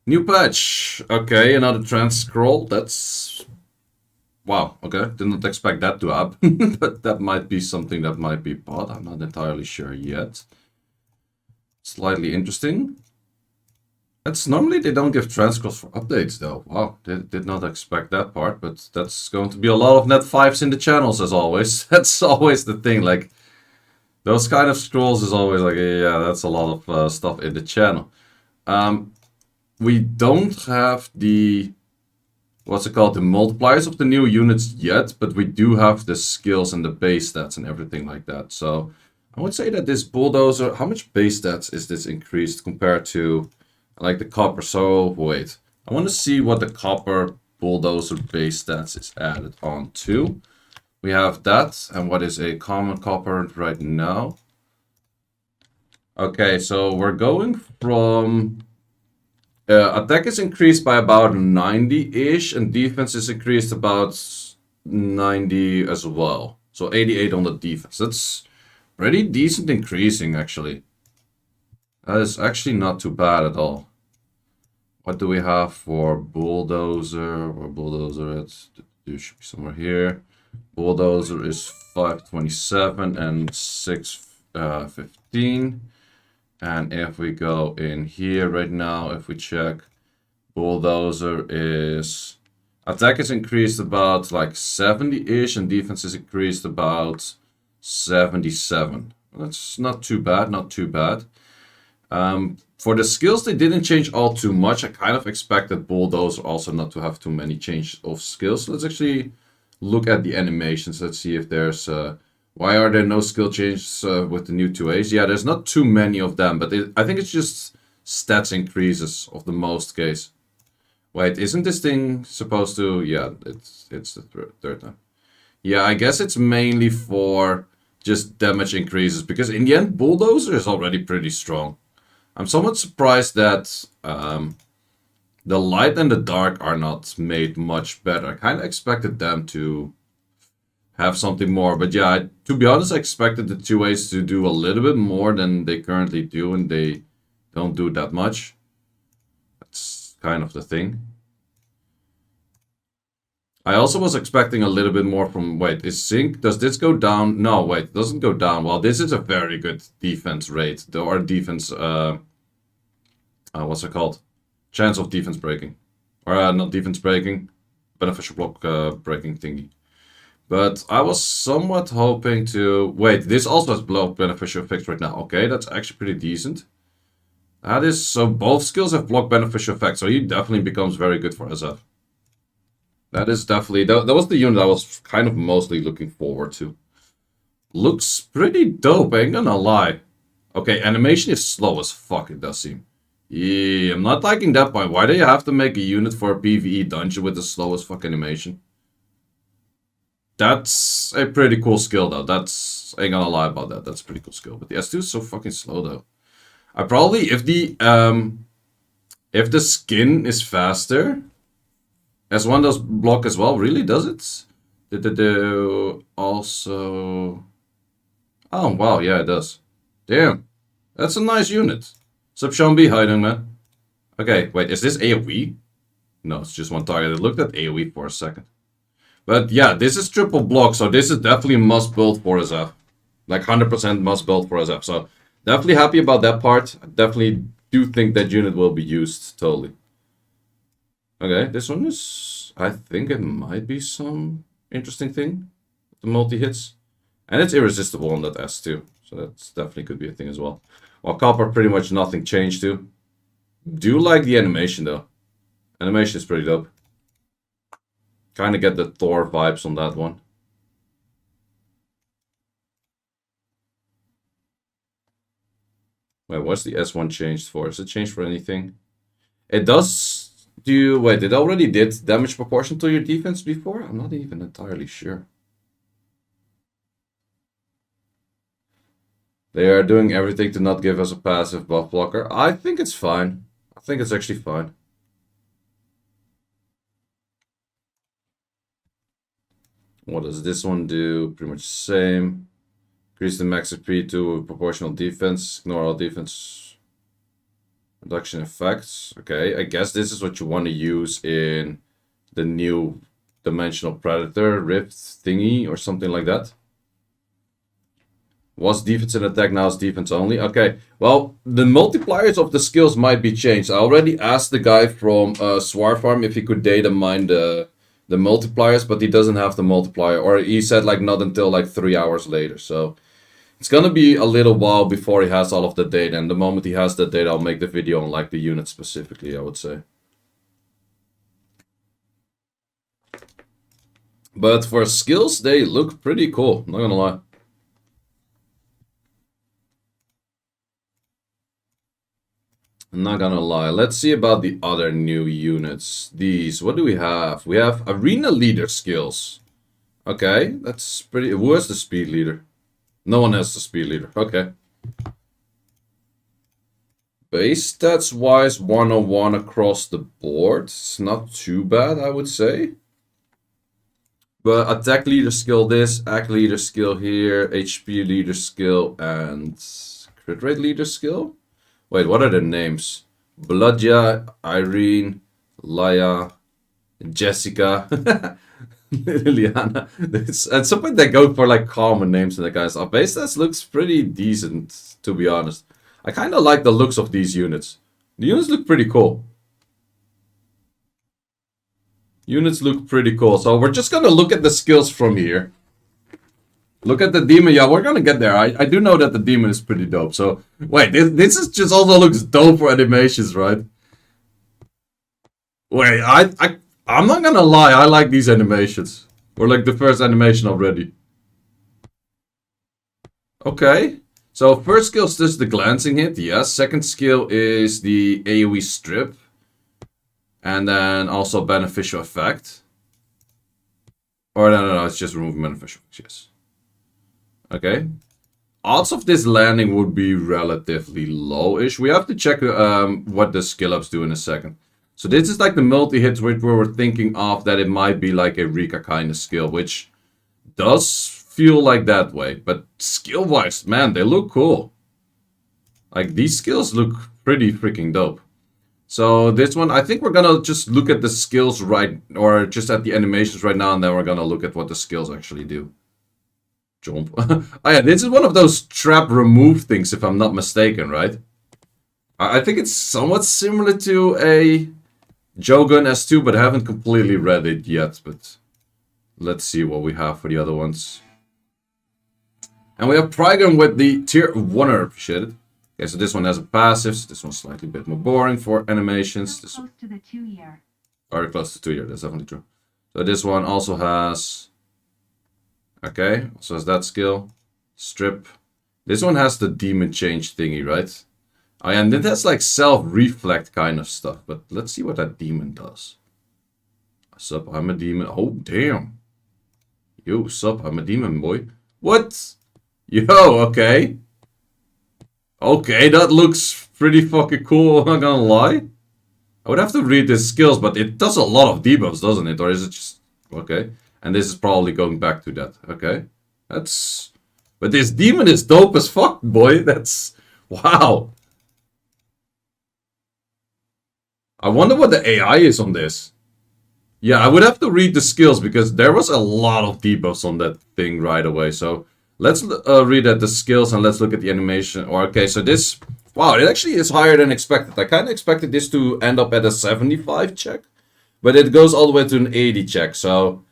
New patch. Okay, another trans scroll. That's... Wow, okay. Did not expect that to happen. But that might be something that might be bought. I'm not entirely sure yet. Slightly interesting. That's normally they don't give trans scrolls for updates though. Wow, did not expect that part, but that's going to be a lot of net 5s in the channels as always. That's always the thing, like those kind of scrolls is always like, yeah, that's a lot of stuff in the channel. We don't have the, what's it called, the multipliers of the new units yet, but we do have the skills and the base stats and everything like that. So I would say that this bulldozer, how much base stats is this increased compared to like the copper? So wait, I want to see what the copper bulldozer base stats is added on to. We have that, and what is a common copper right now? Okay, so we're going from attack is increased by about 90-ish, and defense is increased about 90 as well. So 88 on the defense. That's pretty decent increasing, actually. That is actually not too bad at all. What do we have for bulldozer? Or bulldozer, it should be somewhere here. Bulldozer is 527 and 615. And if we go in here right now, if we check, bulldozer is... Attack is increased about like 70-ish, and defense is increased about 77. That's not too bad, not too bad. For the skills, they didn't change all too much. I kind of expected bulldozer also not to have too many changes of skills. Let's actually look at the animations. Let's see if there's... why are there no skill changes with the new 2As? Yeah, there's not too many of them, but I think it's just stats increases of the most case. Wait, isn't this thing supposed to... Yeah, it's the third time. Yeah, I guess it's mainly for just damage increases, because in the end, bulldozer is already pretty strong. I'm somewhat surprised that the light and the dark are not made much better. I kind of expected them to have something more, but yeah, to be honest, I expected the 2As to do a little bit more than they currently do, and they don't do that much. That's kind of the thing. I also was expecting a little bit more from... Wait, is sync... Does this go down? No, wait, it doesn't go down. Well, this is a very good defense rate. Or defense... what's it called? Chance of defense breaking. Or not defense breaking. Beneficial block breaking thingy. But I was somewhat hoping to... Wait, this also has block beneficial effects right now. Okay, that's actually pretty decent. That is... So both skills have block beneficial effects. So he definitely becomes very good for SF. That is definitely... That was the unit I was kind of mostly looking forward to. Looks pretty dope, I ain't gonna lie. Okay, animation is slow as fuck, it does seem. Yeah, I'm not liking that point. Why do you have to make a unit for a PvE dungeon with the slowest fuck animation? That's a pretty cool skill, though. That's... I ain't gonna lie about that. That's a pretty cool skill. But the S2 is so fucking slow, though. I probably... If the skin is faster... S1 does block as well. Really? Does it? Did it do also... Oh, wow. Yeah, it does. Damn. That's a nice unit. Sup, Sean B? How you doing, man? Okay, wait. Is this AoE? No, it's just one target. I looked at AoE for a second. But yeah, this is triple block, so this is definitely a must build for SF. Like 100% must build for SF. So definitely happy about that part. I definitely do think that unit will be used totally. Okay, this one is... I think it might be some interesting thing. The multi-hits. And it's irresistible on that S2. So that's definitely could be a thing as well. While copper, pretty much nothing changed to. Do like the animation though. Animation is pretty dope. Kind of get the Thor vibes on that one. Wait, what's the S1 changed for? Is it changed for anything? It does... Wait, it already did damage proportion to your defense before? I'm not even entirely sure. They are doing everything to not give us a passive buff blocker. I think it's fine. I think it's actually fine. What does this one do? Pretty much the same. Increase the max HP to proportional defense. Ignore all defense. Reduction effects. Okay, I guess this is what you want to use in the new Dimensional Predator Rift thingy or something like that. Was defense and attack, now it's defense only. Okay, well, the multipliers of the skills might be changed. I already asked the guy from Swar Farm if he could data mine the multipliers, but he doesn't have the multiplier. Or he said like not until like 3 hours later. So it's gonna be a little while before he has all of the data. And the moment he has the data, I'll make the video on like the unit specifically, I would say. But for skills, they look pretty cool, not gonna lie. I'm not gonna lie. Let's see about the other new units. These, what do we have? We have Arena Leader skills. Okay, that's pretty... Who has the Speed Leader? No one has the Speed Leader. Okay. Base stats wise, 101 across the board. It's not too bad, I would say. But Attack Leader skill this, Act Leader skill here, HP Leader skill, and Crit Rate Leader skill? Wait, what are their names? Bloodja, Irene, Laya, Jessica, Liliana. At some point they go for like common names and that kind of stuff. Base stats looks pretty decent, to be honest. I kind of like the looks of these units. The units look pretty cool. Units look pretty cool. So we're just gonna look at the skills from here. Look at the demon. Yeah, we're gonna get there. I do know that the demon is pretty dope. So wait, this is just also looks dope for animations, right? Wait, I'm not gonna lie. I like these animations. We're like the first animation already. Okay. So first skill is just the glancing hit. Yes. Second skill is the AoE strip, and then also beneficial effect. Or no, it's just removing beneficial effects. Yes. Okay. Odds of this landing would be relatively low-ish. We have to check what the skill ups do in a second. So this is like the multi-hits which we were thinking of that it might be like a Rika kind of skill, which does feel like that way. But skill-wise, man, they look cool. Like these skills look pretty freaking dope. So this one, I think we're gonna just look at the skills right, or just at the animations right now, and then we're gonna look at what the skills actually do. Jump. Oh yeah, this is one of those trap remove things, if I'm not mistaken, right? I think it's somewhat similar to a Jogun S2, but I haven't completely read it yet. But let's see what we have for the other ones. And we have Prygon with the tier 1, appreciated. Okay, so this one has a passive, so this one's slightly a bit more boring for animations. This close to the 2-year. Very close to 2 year, that's definitely true. So this one also has... Okay, so has that skill. Strip. This one has the demon change thingy, right? Oh, yeah, and it has like self-reflect kind of stuff. But let's see what that demon does. Sup, I'm a demon. Oh, damn. Yo, sup, I'm a demon, boy. What? Yo, okay. Okay, that looks pretty fucking cool, I'm not gonna lie. I would have to read the skills, but it does a lot of debuffs, doesn't it? Or is it just... Okay. And this is probably going back to that. Okay. That's... But this demon is dope as fuck, boy. That's... Wow. I wonder what the AI is on this. Yeah, I would have to read the skills because there was a lot of debuffs on that thing right away. So let's read at the skills and let's look at the animation. Or okay, so this... Wow, it actually is higher than expected. I kind of expected this to end up at a 75 check. But it goes all the way to an 80 check. So...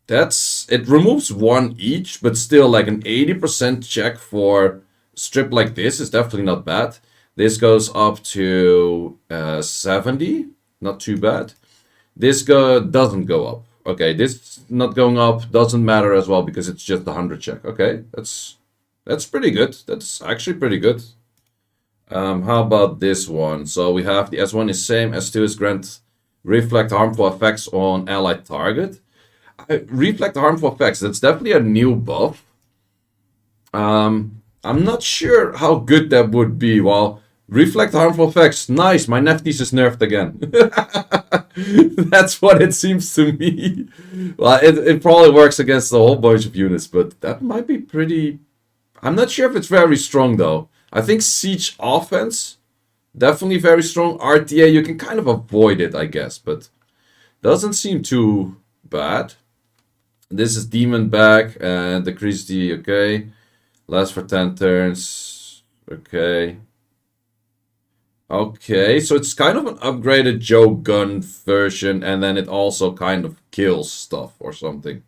That's, it removes 1 each, but still like an 80% check for strip like this is definitely not bad. This goes up to 70, not too bad. This doesn't go up. Okay, this not going up doesn't matter as well because it's just a 100 check. Okay, that's pretty good. That's actually pretty good. How about this one? So we have the S1 is same, S2 is grant reflect harmful effects on allied target. Reflect harmful effects, that's definitely a new buff. I'm not sure how good that would be. Well, reflect harmful effects, nice, my Neftis is nerfed again. That's what it seems to me. Well, it probably works against a whole bunch of units, but that might be pretty... I'm not sure if it's very strong though. I think siege offense Definitely very strong. RTA, you can kind of avoid it, I guess, but doesn't seem too bad. This is Demon back and decrease the, okay. Lasts for 10 turns. Okay. Okay, so it's kind of an upgraded Joe Gun version, and then it also kind of kills stuff or something.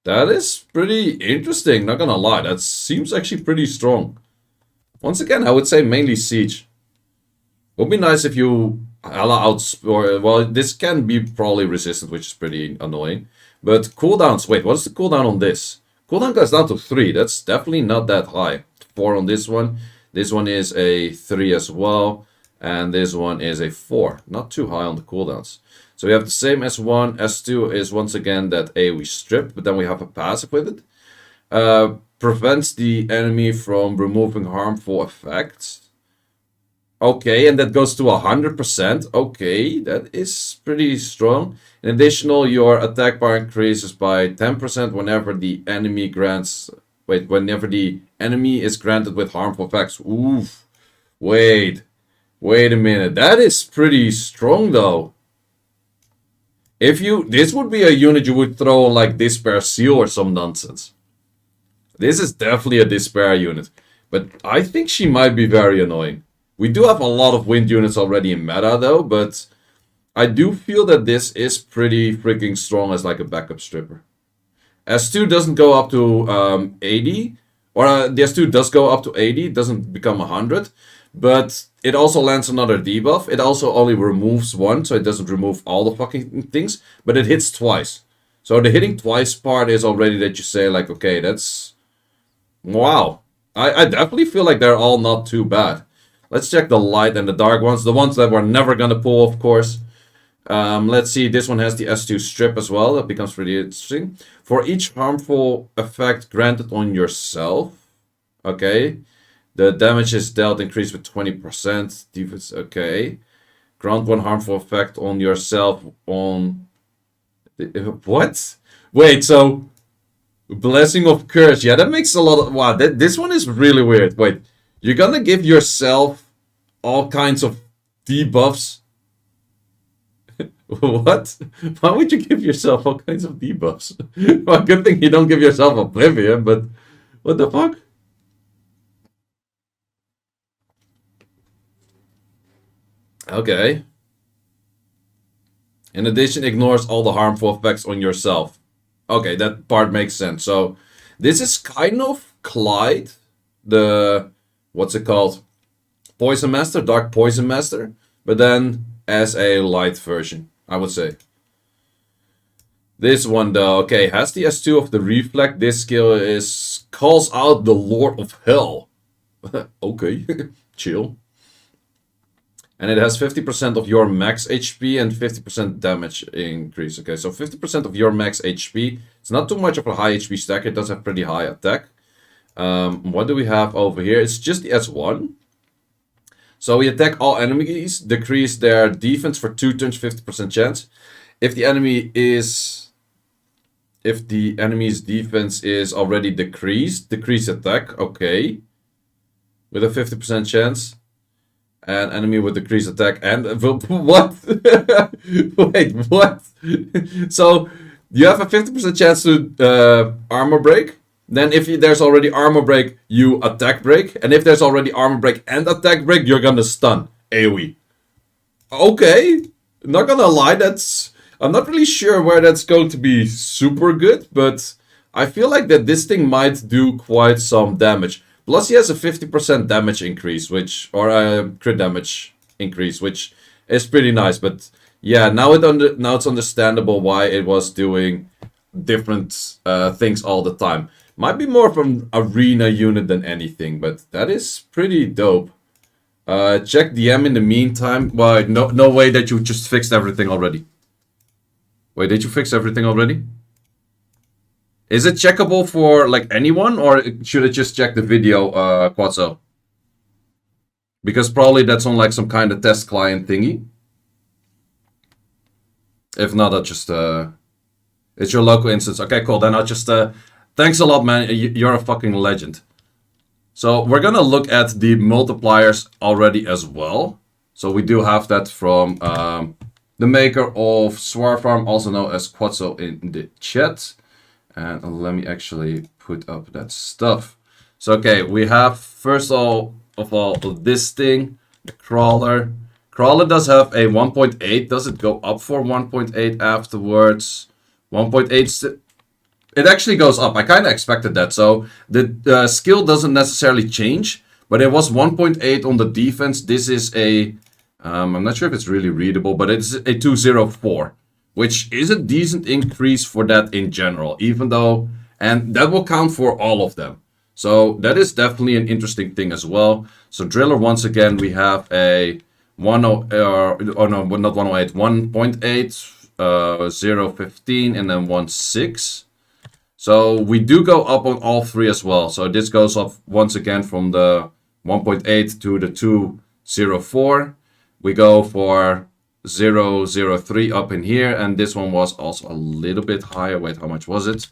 That is pretty interesting, not gonna lie. That seems actually pretty strong. Once again, I would say mainly Siege. Would be nice if you allow or well, this can be probably resistant, which is pretty annoying. But cooldowns, wait, what's the cooldown on this? Cooldown goes down to 3. That's definitely not that high. 4 on this one. This one is a 3 as well. And this one is a 4. Not too high on the cooldowns. So we have the same S1. S2 is once again that AoE strip, but then we have a passive with it. Prevents the enemy from removing harmful effects. Okay, and that goes to 100%. Okay, that is pretty strong. In addition, your attack bar increases by 10% whenever the enemy grants... Wait, whenever the enemy is granted with harmful effects. Oof. Wait a minute. That is pretty strong, though. If you... This would be a unit you would throw on, like, Despair Seal or some nonsense. This is definitely a Despair unit. But I think she might be very annoying. We do have a lot of wind units already in meta, though, but I do feel that this is pretty freaking strong as like a backup stripper. S2 doesn't go up to 80, or the S2 does go up to 80, doesn't become 100, but it also lands another debuff. It also only removes 1, so it doesn't remove all the fucking things, but it hits twice. So the hitting twice part is already that you say, like, okay, that's... Wow. I definitely feel like they're all not too bad. Let's check the light and the dark ones. The ones that we're never going to pull, of course. Let's see. This one has the S2 strip as well. That becomes pretty interesting. For each harmful effect granted on yourself. Okay. The damage is dealt increased with 20%. Defense. Okay. Grant one harmful effect on yourself on... What? Wait, so... Blessing of Curse. Yeah, that makes a lot of... Wow, this one is really weird. Wait. You're gonna give yourself all kinds of debuffs? What? Why would you give yourself all kinds of debuffs? Well, good thing you don't give yourself Oblivion, but... What the fuck? Okay. In addition, ignores all the harmful effects on yourself. Okay, that part makes sense. So, this is kind of Clyde, the... What's it called? Poison Master, Dark Poison Master. But then as a light version, I would say. This one though, okay, has the S2 of the Reflect. This skill is calls out the Lord of Hell. Okay, chill. And it has 50% of your max HP and 50% damage increase. Okay, so 50% of your max HP. It's not too much of a high HP stack. It does have pretty high attack. What do we have over here? It's just the S1. So we attack all enemies, decrease their defense for 2 turns, 50% chance. If the enemy's defense is already decreased, decrease attack, okay. With a 50% chance. An enemy with decreased attack and... What? Wait, what? So, you have a 50% chance to armor break. Then if there's already armor break, you attack break. And if there's already armor break and attack break, you're gonna stun. AoE. Okay. Not gonna lie, that's... I'm not really sure where that's going to be super good. But I feel like that this thing might do quite some damage. Plus he has a 50% damage increase, which... Or a crit damage increase, which is pretty nice. But yeah, now it's understandable why it was doing different things all the time. Might be more of an arena unit than anything, but that is pretty dope. Check DM in the meantime. Well, no way that you just fixed everything already. Wait, did you fix everything already? Is it checkable for like anyone, or should it just check the video, Quatso? Because probably that's on like some kind of test client thingy. If not, I'll just it's your local instance. Okay, cool. Then I'll just thanks a lot, man. You're a fucking legend. So we're gonna look at the multipliers already as well. So we do have that from the maker of Swar Farm, also known as Quatso, in the chat. And let me actually put up that stuff. So okay, we have first of all this thing, the crawler. Crawler does have a 1.8. Does it go up for 1.8 afterwards? 1.8. It actually goes up. I kind of expected that. So the skill doesn't necessarily change, but it was 1.8 on the defense. This is a, I'm not sure if it's really readable, but it's a 204, which is a decent increase for that in general, even though, and that will count for all of them. So that is definitely an interesting thing as well. So Driller, once again, we have a 1.8, 0.15, and then 1.6. So we do go up on all three as well. So this goes up once again from the 1.8 to the 204. We go for 0.03 up in here. And this one was also a little bit higher. Wait, how much was it?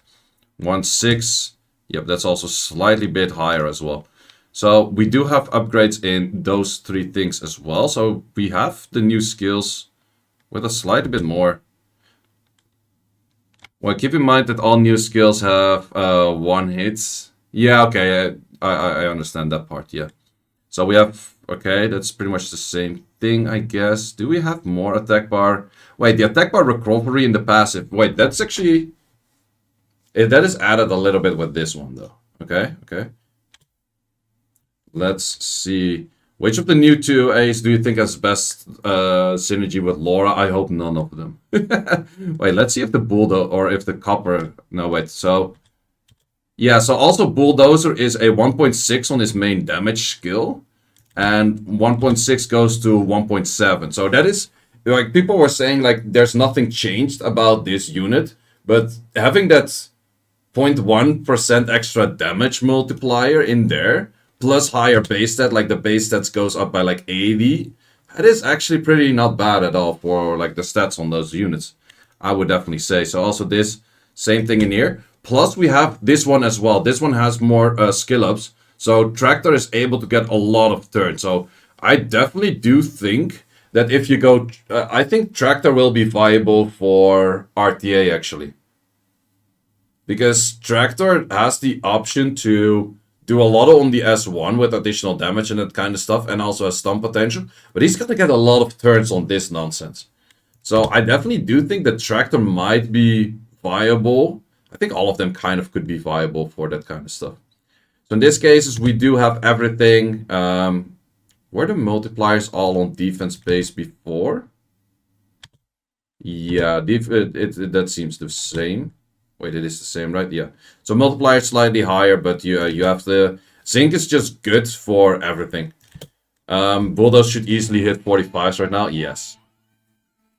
1.6. Yep, that's also slightly bit higher as well. So we do have upgrades in those three things as well. So we have the new skills with a slightly bit more. Well, keep in mind that all new skills have one hits. Yeah, okay, I understand that part, yeah. So we have, okay, that's pretty much the same thing, I guess. Do we have more attack bar? Wait, the attack bar recovery in the passive. Wait, that's actually, that is added a little bit with this one, though. Okay, okay. Let's see. Which of the new 2As do you think has best synergy with Laura? I hope none of them. Wait, let's see if the bulldozer or if the copper. No, wait. So, yeah. So also bulldozer is a 1.6 on his main damage skill, and 1.6 goes to 1.7. So that is like people were saying like there's nothing changed about this unit, but having that 0.1% extra damage multiplier in there, plus higher base stat, like the base stats goes up by like 80. That is actually pretty not bad at all for like the stats on those units, I would definitely say. So also this, same thing in here. Plus we have this one as well. This one has more skill ups. So Tractor is able to get a lot of turns. So I definitely do think that if you go, I think Tractor will be viable for RTA actually. Because Tractor has the option to do a lot on the S1 with additional damage and that kind of stuff, and also has stun potential. But he's gonna get a lot of turns on this nonsense. So I definitely do think that Tractor might be viable. I think all of them kind of could be viable for that kind of stuff. So in this case, we do have everything. Were the multipliers all on defense base before? Yeah, that seems the same. Wait, it is the same, right? Yeah. So multiplier slightly higher, but you have the zinc is just good for everything. Bulldoze should easily hit 45s right now. Yes.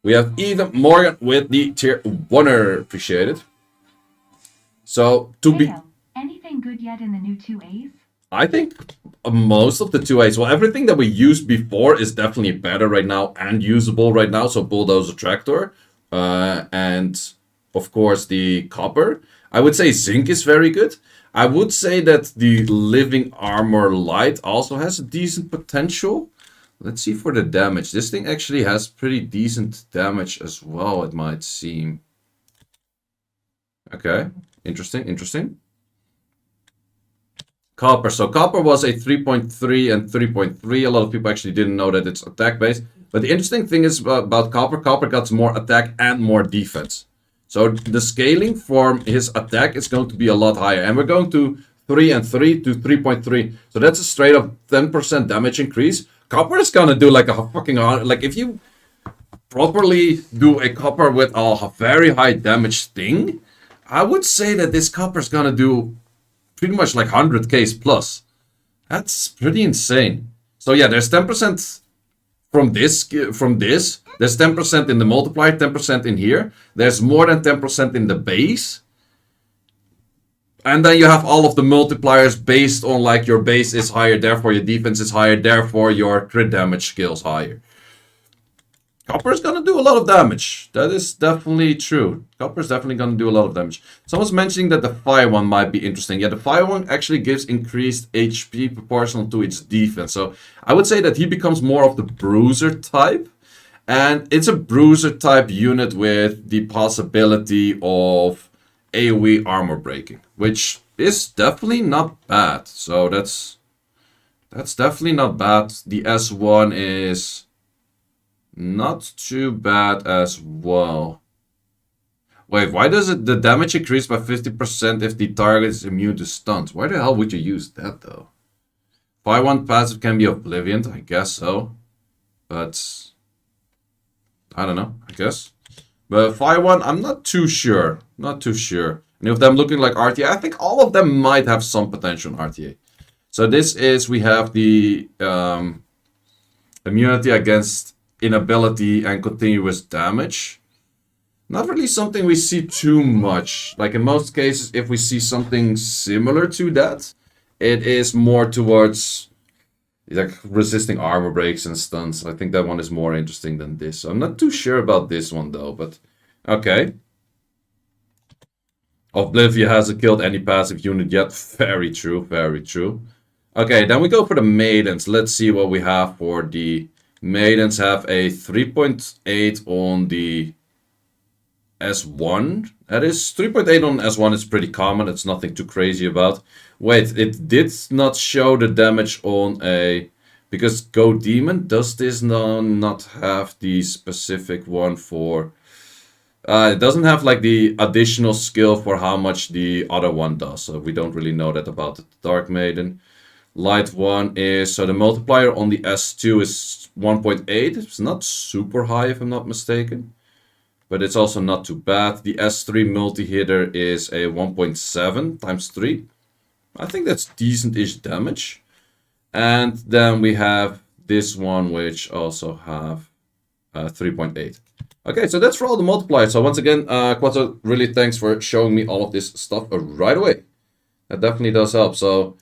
We have Ethan Morgan with the tier 1er. Appreciate it. So to be anything good yet in the new 2As? I think most of the 2As, well, everything that we used before is definitely better right now and usable right now. So Bulldozer Tractor, and of course, the copper. I would say zinc is very good. I would say that the living armor light also has a decent potential. Let's see for the damage. This thing actually has pretty decent damage as well, it might seem. Okay, interesting, interesting. Copper. So copper was a 3.3 and 3.3. A lot of people actually didn't know that it's attack based. But the interesting thing is about copper, copper got more attack and more defense. So the scaling for his attack is going to be a lot higher. And we're going to 3 and 3 to 3.3. So that's a straight up 10% damage increase. Copper is going to do like a fucking... Like if you properly do a copper with a very high damage thing, I would say that this copper is going to do pretty much like 100k plus. That's pretty insane. So yeah, there's 10% from this. There's 10% in the multiplier, 10% in here. There's more than 10% in the base. And then you have all of the multipliers based on like your base is higher, therefore your defense is higher, therefore your crit damage skill is higher. Copper's gonna do a lot of damage. That is definitely true. Copper's definitely gonna do a lot of damage. Someone's mentioning that the fire one might be interesting. Yeah, the fire one actually gives increased HP proportional to its defense. So I would say that he becomes more of the bruiser type. And it's a bruiser type unit with the possibility of AoE armor breaking, which is definitely not bad. So that's definitely not bad. The S1 is not too bad as well. Wait, why does the damage increase by 50% if the target is immune to stuns? Why the hell would you use that though? Fire 1 passive can be Oblivion, I guess so. But I don't know, I guess. But Fire 1, I'm not too sure. Not too sure. And if them looking like RTA, I think all of them might have some potential in RTA. So this is, we have the immunity against inability and continuous damage. Not really something we see too much. Like in most cases, if we see something similar to that, it is more towards like resisting armor breaks and stuns. I think that one is more interesting than this. So I'm not too sure about this one though, but okay. Oblivion hasn't killed any passive unit yet. Very true, very true. Okay, then we go for the Maidens. Let's see what we have for the Maidens. Have a 3.8 on the S1. That is 3.8 on S1 is pretty common. It's nothing too crazy about. Wait, it did not show the damage on a... Because Go Demon, does this not have the specific one for... it doesn't have like the additional skill for how much the other one does. So we don't really know that about the Dark Maiden. Light 1 is... So the multiplier on the S2 is 1.8. It's not super high if I'm not mistaken. But it's also not too bad. The S3 multi-hitter is a 1.7 times 3. I think that's decent-ish damage. And then we have this one, which also have 3.8. Okay, so that's for all the multipliers. So once again, Quattro, really thanks for showing me all of this stuff right away. That definitely does help. So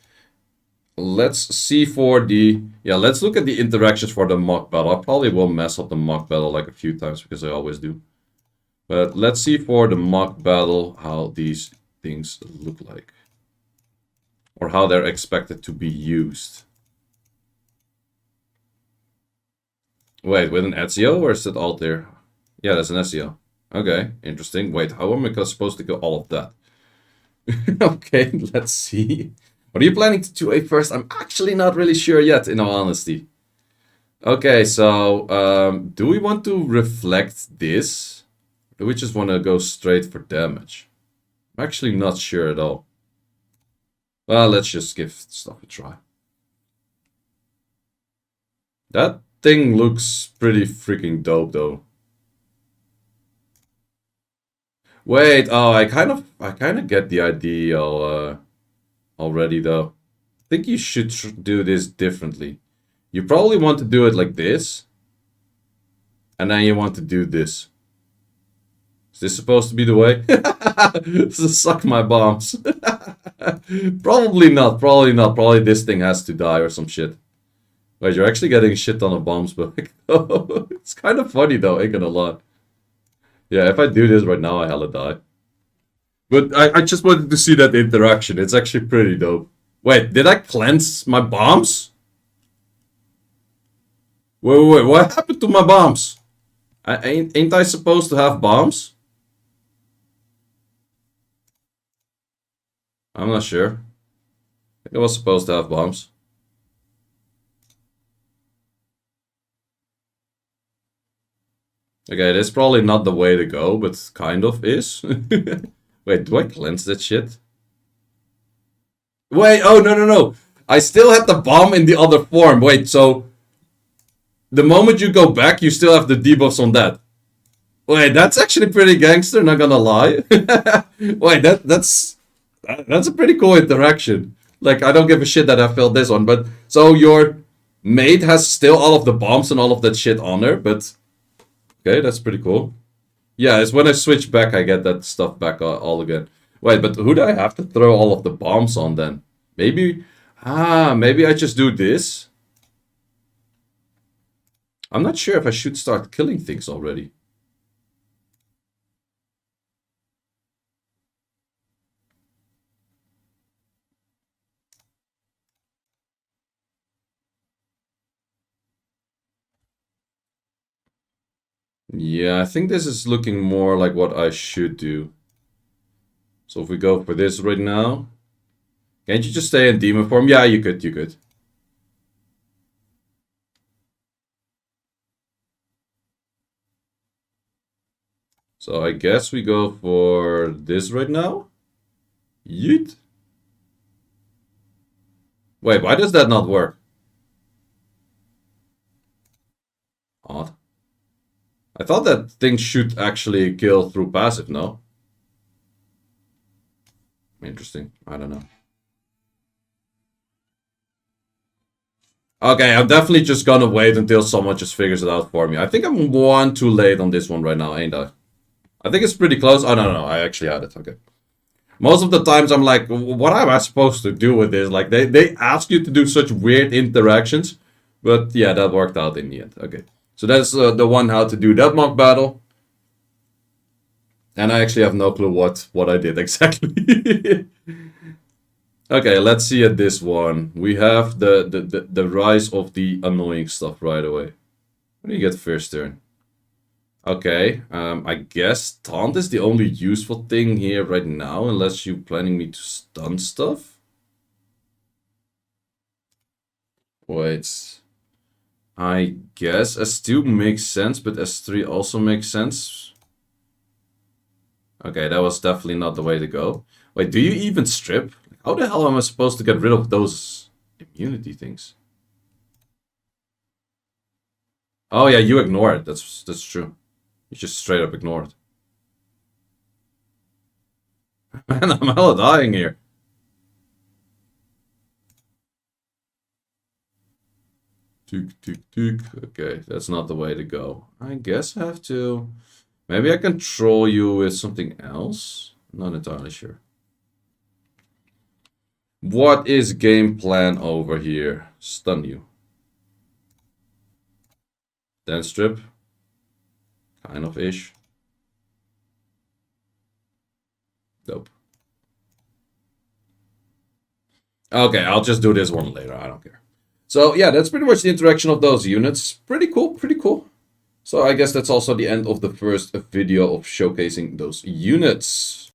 let's see for the... Yeah, let's look at the interactions for the mock battle. I probably will mess up the mock battle like a few times because I always do. But let's see for the mock battle how these things look like. Or how they're expected to be used. Wait, with an Ezio or is it alt there? Yeah, that's an Ezio. Okay, interesting. Wait, how am I supposed to go all of that? Okay, let's see. What are you planning to do first? I'm actually not really sure yet, in all honesty. Okay, so do we want to reflect this? Or do we just want to go straight for damage? I'm actually not sure at all. Well, let's just give stuff a try. That thing looks pretty freaking dope, though. Wait, oh, I kind of get the idea already, though. I think you should do this differently. You probably want to do it like this, and then you want to do this. Is this supposed to be the way? Suck my bombs. Probably not, probably not. Probably this thing has to die or some shit. Wait, you're actually getting shit on a bombs back. It's kind of funny though, ain't gonna lie. Yeah, if I do this right now, I hella die. But I just wanted to see that interaction. It's actually pretty dope. Wait, did I cleanse my bombs? Wait, what happened to my bombs? Ain't I supposed to have bombs? I'm not sure. I think I was supposed to have bombs. Okay, this is probably not the way to go, but kind of is. Wait, do I cleanse that shit? Wait, oh, no. I still had the bomb in the other form. Wait, so... The moment you go back, you still have the debuffs on that. Wait, that's actually pretty gangster, not gonna lie. Wait, that's a pretty cool interaction. Like, I don't give a shit that I failed this one, but... So your maid has still all of the bombs and all of that shit on her, but... Okay, that's pretty cool. Yeah, it's when I switch back, I get that stuff back all again. Wait, but who do I have to throw all of the bombs on then? Maybe... maybe I just do this. I'm not sure if I should start killing things already. Yeah, I think this is looking more like what I should do. So if we go for this right now... Can't you just stay in demon form? Yeah, you could, you could. So I guess we go for this right now. Yeet. Wait, why does that not work? Odd. I thought that thing should actually kill through passive, no? Interesting. I don't know. Okay, I'm definitely just gonna wait until someone just figures it out for me. I think I'm one too late on this one right now, ain't I? I think it's pretty close. Oh, no, I actually had it. Okay. Most of the times I'm like, what am I supposed to do with this? Like, they ask you to do such weird interactions. But yeah, that worked out in the end. Okay. So that's the one how to do that mock battle. And I actually have no clue what I did exactly. Okay, let's see at this one. We have the rise of the annoying stuff right away. What do you get first turn? Okay, I guess taunt is the only useful thing here right now, unless you're planning me to stun stuff. Wait. I guess S2 makes sense, but S3 also makes sense. Okay, that was definitely not the way to go. Wait, do you even strip? How the hell am I supposed to get rid of those immunity things? Oh yeah, you ignore it. That's true. You just straight up ignore it. Man, I'm hella dying here. Tick, tick, tick. Okay, that's not the way to go. I guess I have to... Maybe I control you with something else? Not entirely sure. What is game plan over here? Stun you. Then strip. Kind of ish. Nope. Okay, I'll just do this one later. I don't care. So yeah, that's pretty much the interaction of those units. Pretty cool, pretty cool. So I guess that's also the end of the first video of showcasing those units.